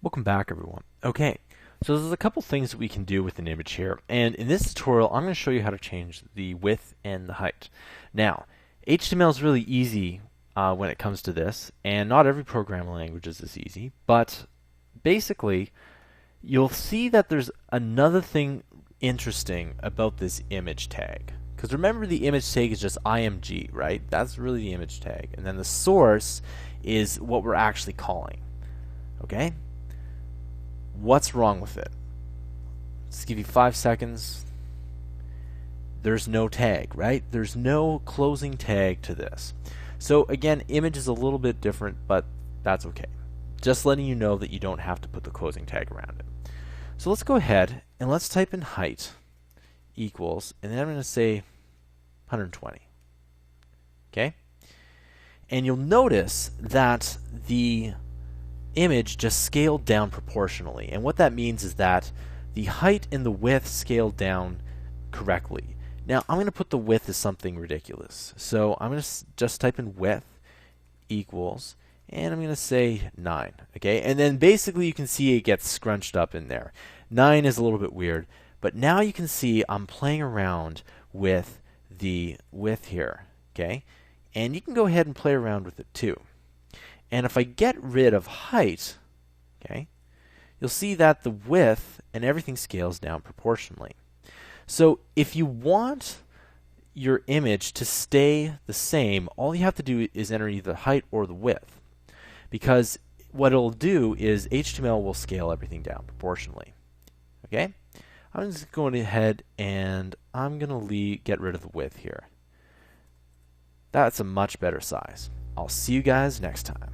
Welcome back, everyone. Okay, so there's a couple things that we can do with an image here, and in this tutorial, I'm going to show you how to change the width and the height. Now, HTML is really easy when it comes to this, and not every programming language is this easy, but basically, you'll see that there's another thing interesting about this image tag. Because remember, the image tag is just img, right? That's really the image tag, and then the source is what we're actually calling. Okay? What's wrong with it? Let's give you 5 seconds. There's no tag, right? There's no closing tag to this. So again, image is a little bit different, but that's okay. Just letting you know that you don't have to put the closing tag around it. So let's go ahead and let's type in height equals, and then I'm going to say 120. Okay? And you'll notice that the image just scaled down proportionally, and what that means is that the height and the width scaled down correctly. Now I'm going to put the width as something ridiculous, so I'm going to just type in width equals, and I'm going to say 9. Okay, and then basically you can see it gets scrunched up in there. 9 is a little bit weird, but now you can see I'm playing around with the width here. Okay, and you can go ahead and play around with it too. And if I get rid of height, okay, you'll see that the width and everything scales down proportionally. So if you want your image to stay the same, all you have to do is enter either the height or the width. Because what it'll do is HTML will scale everything down proportionally. Okay? I'm just going ahead and I'm going to get rid of the width here. That's a much better size. I'll see you guys next time.